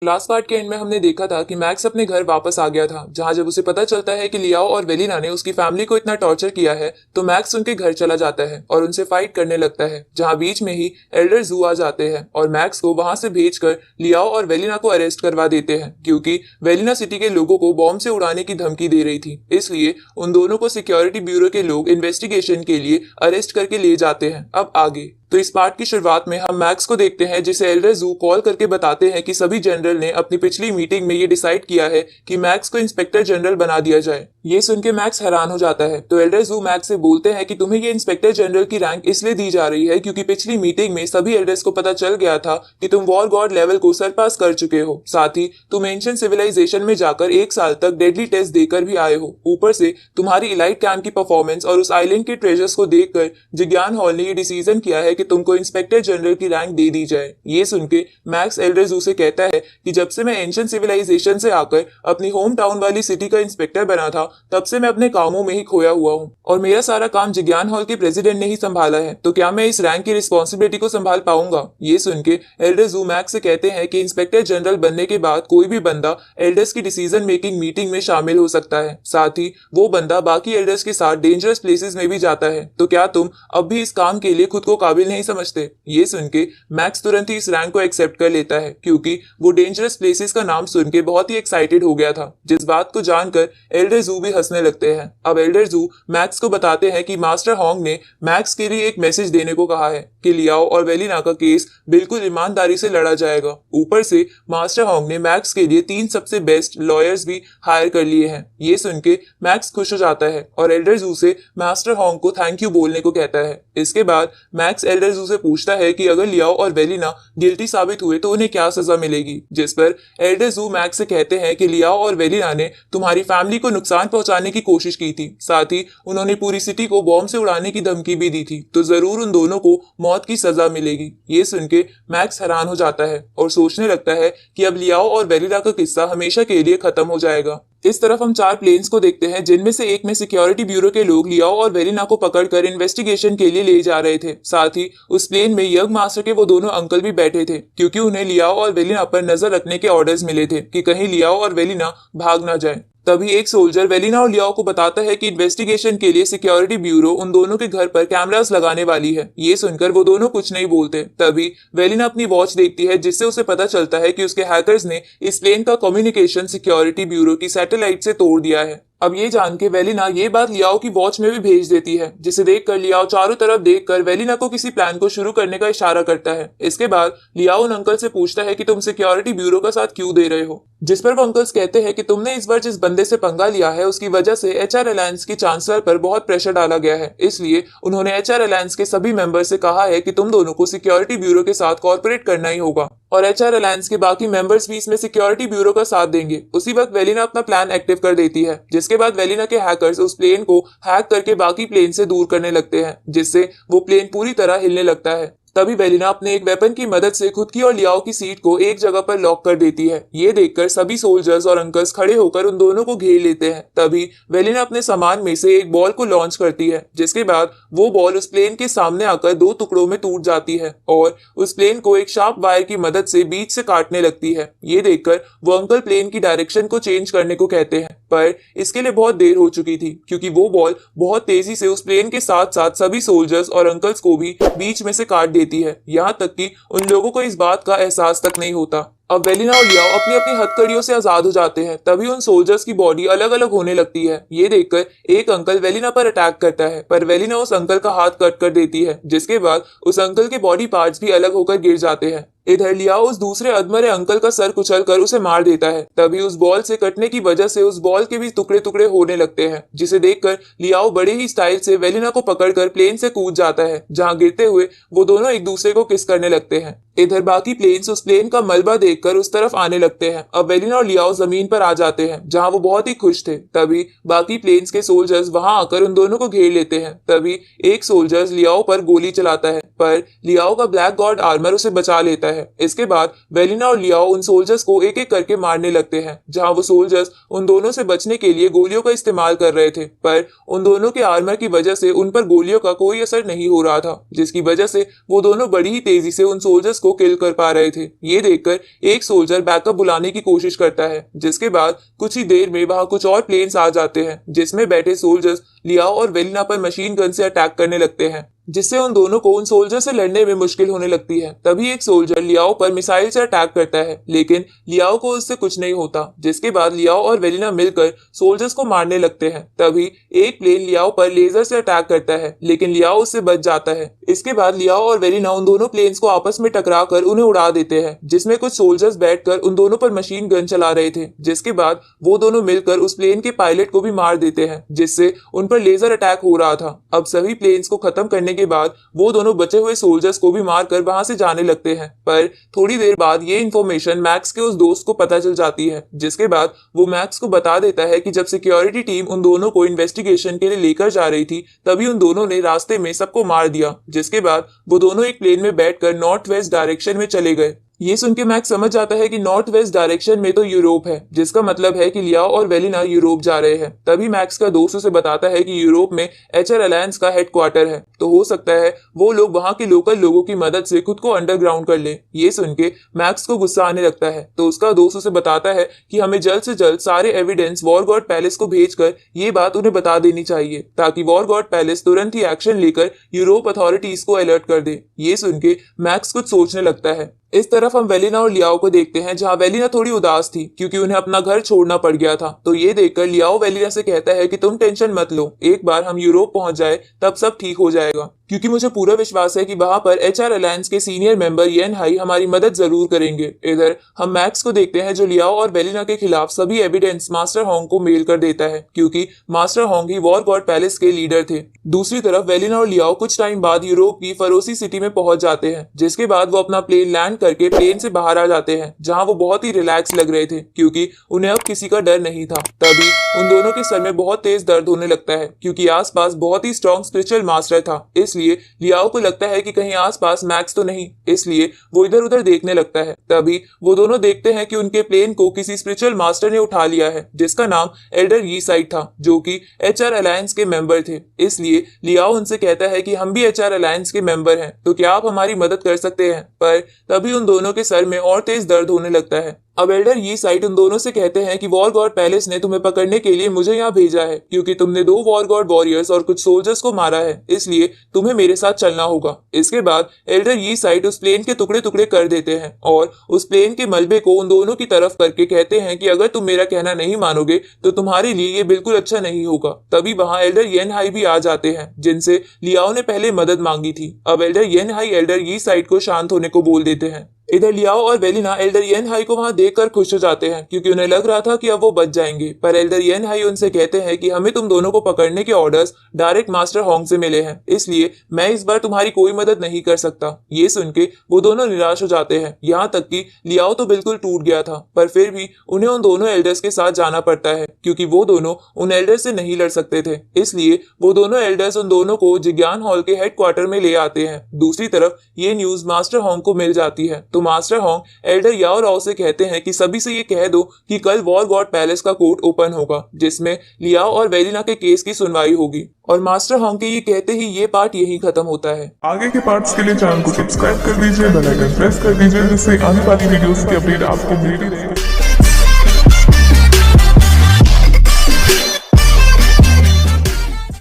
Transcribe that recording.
Last part के and में हमने देखा था कि मैक्स अपने घर वापस आ गया था, जहां जब उसे पता चलता है कि लियाओ और वेलिना ने उसकी फैमिली को इतना टॉर्चर किया है तो मैक्स उनके घर चला जाता है और उनसे फाइट करने लगता है, जहां बीच में ही एल्डर जू आ जाते हैं और मैक्स को वहां से भेजकर लियाओ और वेलिना को अरेस्ट करवा देते हैं, क्योंकि वेलिना सिटी के लोगों को बॉम्ब से उड़ाने की धमकी दे रही थी। इसलिए उन दोनों को सिक्योरिटी ब्यूरो के लोग इन्वेस्टिगेशन के लिए अरेस्ट करके ले जाते हैं। अब आगे तो इस पार्ट की शुरुआत में हम मैक्स को देखते हैं, जिसे एल्डर जू कॉल करके बताते हैं कि सभी जनरल ने अपनी पिछली मीटिंग में ये डिसाइड किया है कि मैक्स को इंस्पेक्टर जनरल बना दिया जाए। ये सुन के मैक्स हैरान हो जाता है, तो एल्डर जू मैक्स से बोलते हैं कि तुम्हें ये इंस्पेक्टर जनरल की रैंक इसलिए दी जा रही है क्योंकि पिछली मीटिंग में सभी एल्डर्स को पता चल गया था कि तुम वॉर गॉड लेवल को सरपास कर चुके हो। साथ ही तुम एंशिएंट सिविलाइजेशन में जाकर 1 साल तक डेडली टेस्ट देकर भी आए हो। ऊपर से तुम्हारी इलाइट कैंप की परफॉर्मेंस और उस आइलैंड के ट्रेजर्स को देखकर जिज्ञान हॉल ने ये डिसीजन किया है कि तुमको इंस्पेक्टर जनरल की रैंक दे दी जाए। ये सुन के मैक्स एल्डर जू से कहता है कि जब से मैं एंशिएंट सिविलाइजेशन से आकर अपनी होम टाउन वाली सिटी का इंस्पेक्टर बना था तब से मैं अपने कामों में ही खोया हुआ हूँ और मेरा सारा काम जिज्ञान हॉल के प्रेसिडेंट ने ही संभाला है, तो क्या मैं इस रैंक की रिस्पॉन्सिबिलिटी को संभाल पाऊंगा। ये सुन के एल्डर जू मैक्स से कहते हैं कि इंस्पेक्टर जनरल बनने के बाद कोई भी बंदा एल्डर्स की डिसीजन मेकिंग मीटिंग में शामिल हो सकता है, साथ ही वो बंदा बाकी एल्डर्स के साथ डेंजरस प्लेसेस में भी जाता है। तो क्या तुम अब भी इस काम के लिए खुद को काबिल नहीं समझते। ये सुन के मैक्स तुरंत ही इस रैंक को एक्सेप्ट कर लेता है, क्योंकि वो डेंजरस प्लेसेस का नाम सुन के बहुत ही एक्साइटेड हो गया था, जिस बात को जानकर एल्डर जू भी हंसने लगते हैं। अब एल्डर जू मैक्स को बताते हैं कि मास्टर होंग ने मैक्स के लिए एक मैसेज देने को कहा है कि लियाओ और वेलिना का केस बिल्कुल ईमानदारी से लड़ा जाएगा। ऊपर से मास्टर होंग ने मैक्स के लिए 3 सबसे बेस्ट लॉयर्स भी हायर कर लिए हैं। ये सुन के मैक्स खुश हो जाता है और एल्डर जू से मास्टर होंग को थैंक यू बोलने को कहता है। इसके बाद मैक्स एल्डर जू से पूछता है कि अगर लियाओ और वेलिना गिल्टी साबित हुए तो उन्हें क्या सजा मिलेगी, जिस पर एल्डर जू मैक्स से कहते हैं कि लियाओ और वेलिना ने तुम्हारी फैमिली को नुकसान पहुंचाने की कोशिश की थी, साथ ही उन्होंने पूरी सिटी को बॉम्ब से उड़ाने की धमकी भी दी थी, तो जरूर उन दोनों को मौत की सजा मिलेगी। ये सुन के मैक्स हैरान हो जाता है और सोचने लगता है कि अब लियाओ और वेलिना का किस्सा हमेशा के लिए खत्म हो जाएगा। इस तरफ हम 4 प्लेन्स को देखते हैं, जिनमें से एक में सिक्योरिटी ब्यूरो के लोग लियाओ और वेलिना को पकड़कर इन्वेस्टिगेशन के लिए ले जा रहे थे। साथ ही उस प्लेन में यंग मास्टर के वो दोनों अंकल भी बैठे थे, क्योंकि उन्हें लियाओ और वेलिना पर नजर रखने के ऑर्डर्स मिले थे कि कहीं लियाओ और वेलिना भाग ना जाए। तभी एक सोल्जर वेलिना और लियाओ को बताता है कि इन्वेस्टिगेशन के लिए सिक्योरिटी ब्यूरो उन दोनों के घर पर कैमरास लगाने वाली है। ये सुनकर वो दोनों कुछ नहीं बोलते। तभी वेलिना अपनी वॉच देखती है, जिससे उसे पता चलता है कि उसके हैकर्स ने इस प्लेन का कम्युनिकेशन सिक्योरिटी ब्यूरो की सैटेलाइट से तोड़ दिया है। अब ये जान के वेलिना ये बात लियाओ की वॉच में भी भेज देती है, जिसे देखकर लियाओ चारों तरफ देखकर वेलिना को किसी प्लान को शुरू करने का इशारा करता है। इसके बाद लियाओ उन अंकल से पूछता है कि तुम सिक्योरिटी ब्यूरो का साथ क्यों दे रहे हो, जिस पर वो अंकल्स कहते हैं कि तुमने इस बार जिस बंदे से पंगा लिया है उसकी वजह से एचआर अलायंस की चांसलर पर बहुत प्रेशर डाला गया है, इसलिए उन्होंने एचआर अलायंस के सभी मेंबर से कहा है कि तुम दोनों को सिक्योरिटी ब्यूरो के साथ कॉर्पोरेट करना ही होगा और एचआर अलायंस के बाकी मेंबर्स भी इसमें सिक्योरिटी ब्यूरो का साथ देंगे। उसी वक्त वेलिना अपना प्लान एक्टिव कर देती है, जिसके बाद वेलिना के हैकर्स उस प्लेन को हैक करके बाकी प्लेन से दूर करने लगते हैं, जिससे वो प्लेन पूरी तरह हिलने लगता है। तभी वेलिना अपने एक वेपन की मदद से खुद की और लियाओ की सीट को एक जगह पर लॉक कर देती है। ये देखकर सभी सोल्जर्स और अंकल्स खड़े होकर उन दोनों को घेर लेते हैं। तभी वेलिना अपने सामान में से एक बॉल को लॉन्च करती है, जिसके बाद वो बॉल उस प्लेन के सामने आकर 2 टुकड़ों में टूट जाती है और उस प्लेन को एक शार्प वायर की मदद से बीच से काटने लगती है। ये देखकर वो अंकल प्लेन की डायरेक्शन को चेंज करने को कहते हैं, पर इसके लिए बहुत देर हो चुकी थी, क्योंकि वो बॉल बहुत तेजी से उस प्लेन के साथ साथ सभी सोल्जर्स और अंकल्स को भी बीच में से काट देती है, यहाँ तक कि उन लोगों को इस बात का एहसास तक नहीं होता। अब वेलिना और लियाओ अपनी अपनी हथकड़ियों से आजाद हो जाते हैं। तभी उन सोल्जर्स की बॉडी अलग अलग होने लगती है। ये देखकर एक अंकल वेलिना पर अटैक करता है, पर वेलिना उस अंकल का हाथ कट कर देती है, जिसके बाद उस अंकल के बॉडी पार्ट्स भी अलग होकर गिर जाते हैं। इधर लियाओ उस दूसरे अधमरे अंकल का सर कुचलकर उसे मार देता है। तभी उस बॉल से कटने की वजह से उस बॉल के भी टुकड़े टुकड़े होने लगते हैं, जिसे देखकर लियाओ बड़े ही स्टाइल से वेलिना को पकड़कर प्लेन से कूद जाता है, जहां गिरते हुए वो दोनों एक दूसरे को किस करने लगते हैं। इधर बाकी प्लेन्स उस प्लेन का मलबा देखकर उस तरफ आने लगते हैं। अब वेलिना और लियाओ जमीन पर आ जाते हैं, जहां वो बहुत ही खुश थे। तभी बाकी प्लेन्स के सोल्जर्स वहां आकर उन दोनों को घेर लेते हैं। तभी एक सोल्जर्स लियाओ पर गोली चलाता है, पर लियाओ का ब्लैक गॉड आर्मर उसे बचा लेता है। इसके बाद वेलिना और लियाओ उन सोल्जर्स को एक एक करके मारने लगते हैं, जहां वो सोल्जर्स उन दोनों से बचने के लिए गोलियों का इस्तेमाल कर रहे थे, पर उन दोनों के आर्मर की वजह से उन पर गोलियों का कोई असर नहीं हो रहा था, जिसकी वजह से वो दोनों बड़ी ही तेजी से उन सोल्जर्स को किल कर पा रहे थे। ये देखकर एक सोल्जर बैकअप बुलाने की कोशिश करता है, जिसके बाद कुछ ही देर में वहां कुछ और प्लेन्स आ जाते हैं, जिसमें बैठे सोल्जर्स लियाओ और वेलिना पर मशीन गन से अटैक करने लगते हैं, जिससे उन दोनों को उन सोल्जर से लड़ने में मुश्किल होने लगती है। तभी एक सोल्जर लियाओ पर मिसाइल से अटैक करता है, लेकिन लियाओ को उससे कुछ नहीं होता, जिसके बाद लियाओ और वेलिना मिलकर सोल्जर्स को मारने लगते हैं। तभी एक प्लेन लियाओ पर लेजर से अटैक करता है, लेकिन लियाओ उससे बच जाता है। इसके बाद लियाओ और वेलिना उन दोनों प्लेन्स को आपस में टकरा कर उन्हें उड़ा देते हैं, जिसमें कुछ सोल्जर्स बैठकर उन दोनों पर मशीन गन चला रहे थे। जिसके बाद वो दोनों मिलकर उस प्लेन के पायलट को भी मार देते हैं, जिससे उन पर लेजर अटैक हो रहा था। अब सभी प्लेन्स को खत्म करने के बाद वो दोनों बचे हुए सोल्जर्स को भी मारकर वहां से जाने लगते हैं, पर थोड़ी देर बाद ये इन्फॉर्मेशन मैक्स के उस दोस्त को पता चल जाती है, जिसके बाद वो मैक्स को बता देता है कि जब सिक्योरिटी टीम उन दोनों को इन्वेस्टिगेशन के लिए लेकर जा रही थी, तभी उन दोनों ने रास्ते में सबको मार दिया। जिसके बाद वो दोनों एक प्लेन में बैठकर नॉर्थ वेस्ट डायरेक्शन में चले गए। ये सुन के मैक्स समझ जाता है कि नॉर्थ वेस्ट डायरेक्शन में तो यूरोप है, जिसका मतलब है कि लियाओ और वेलिना यूरोप जा रहे हैं। तभी मैक्स का दोस्त उसे बताता है कि यूरोप में एचआर अलायंस का हेडक्वार्टर है, तो हो सकता है वो लोग वहां के लोकल लोगों की मदद से खुद को अंडरग्राउंड कर ले। ये सुन के मैक्स को गुस्सा आने लगता है, तो उसका दोस्त उसे बताता है कि हमें जल्द से जल्द सारे एविडेंस वॉर गॉड पैलेस को भेजकर ये बात उन्हें बता देनी चाहिए, ताकि वॉर गॉड पैलेस तुरंत ही एक्शन लेकर यूरोप अथॉरिटीज को अलर्ट कर दे। ये सुन के मैक्स कुछ सोचने लगता है। इस तरफ हम वेलिना और लियाओ को देखते हैं, जहां वेलिना थोड़ी उदास थी क्योंकि उन्हें अपना घर छोड़ना पड़ गया था। तो ये देखकर लियाओ वेलिना से कहता है कि तुम टेंशन मत लो, एक बार हम यूरोप पहुंच जाए तब सब ठीक हो जाएगा, क्योंकि मुझे पूरा विश्वास है कि वहां पर एचआर अलायंस के सीनियर मेंबर येन हाई हमारी मदद जरूर करेंगे। इधर हम मैक्स को देखते हैं, जो लियाओ और वेलिना के खिलाफ सभी एविडेंस मास्टर होंग को मेल कर देता है, क्योंकि मास्टर होंग ही वॉर गॉड पैलेस के लीडर थे। दूसरी तरफ वेलिना और लियाओ कुछ टाइम बाद यूरोप की फरोसी सिटी में पहुंच जाते हैं, जिसके बाद वो अपना प्लेन लैंड करके प्लेन से बाहर आ जाते हैं, जहां वो बहुत ही रिलैक्स लग रहे थे, क्योंकि उन्हें अब किसी का डर नहीं था। तभी उन दोनों के सर में बहुत तेज दर्द होने लगता है, क्योंकि आसपास बहुत ही स्ट्रॉन्ग स्पिरिचुअल मास्टर था। इसलिए लियाओ को लगता है कि कहीं आसपास मैक्स तो नहीं, इसलिए वो इधर उधर देखने लगता है। तभी वो दोनों देखते हैं कि उनके प्लेन को किसी स्पिरिचुअल मास्टर ने उठा लिया है, जिसका नाम एल्डर यी साइड था, जो कि एचआर अलायंस के मेंबर थे। इसलिए लियाओ उनसे कहता है कि हम भी एचआर अलायंस के मेंबर हैं, तो क्या आप हमारी मदद कर सकते हैं। पर तभी उन दोनों के सर में और तेज दर्द होने लगता है। अब एल्डर यी साइड उन दोनों से कहते हैं कि वॉर गॉड पैलेस ने तुम्हें पकड़ने के लिए मुझे यहाँ भेजा है, क्योंकि तुमने 2 वॉर गॉड वॉरियर्स और कुछ सोल्जर्स को मारा है, इसलिए तुम्हें मेरे साथ चलना होगा। इसके बाद एल्डर यी साइड उस प्लेन के टुकड़े टुकड़े कर देते हैं और उस प्लेन के मलबे को उन दोनों की तरफ करके कहते हैं कि अगर तुम मेरा कहना नहीं मानोगे तो तुम्हारे लिए ये बिल्कुल अच्छा नहीं होगा। तभी वहां एल्डर येन हाई भी आ जाते हैं, जिनसे लियाओ ने पहले मदद मांगी थी। अब एल्डर येन हाई एल्डर यी साइड को शांत होने को बोल देते हैं। इधर लियाओ और वेलिना एल्डर येन हाई को वहां देखकर खुश हो जाते हैं, क्योंकि उन्हें लग रहा था कि अब वो बच जाएंगे। पर एल्डर येन हाई उनसे कहते हैं कि हमें तुम दोनों को पकड़ने के ऑर्डर्स डायरेक्ट मास्टर होंग से मिले हैं, इसलिए मैं इस बार तुम्हारी कोई मदद नहीं कर सकता। ये सुन के वो दोनों निराश हो जाते हैं, यहाँ तक कि लियाओ तो बिल्कुल टूट गया था, पर फिर भी उन्हें उन दोनों एल्डर्स के साथ जाना पड़ता है, क्योंकि वो दोनों उन एल्डर्स से नहीं लड़ सकते थे। इसलिए वो दोनों एल्डर्स उन दोनों को जिग्यान हॉल के हेडक्वार्टर में ले आते हैं। दूसरी तरफ ये न्यूज मास्टर होंग को मिल जाती है, तो मास्टर होंग एल्डर याओ राओ से कहते हैं कि सभी से ये कह दो कि कल वॉर गॉड पैलेस का कोर्ट ओपन होगा, जिसमें लियाओ और वेलिना के केस की सुनवाई होगी। और मास्टर होंग के ये कहते ही ये पार्ट यही खत्म होता है। आगे के पार्ट्स के लिए चैनल को सब्सक्राइब कर दीजिए, बेल आइकन प्रेस कर दीजिए, जिससे आने वाली वीडियोस की अपडेट आपको मिलती रहे।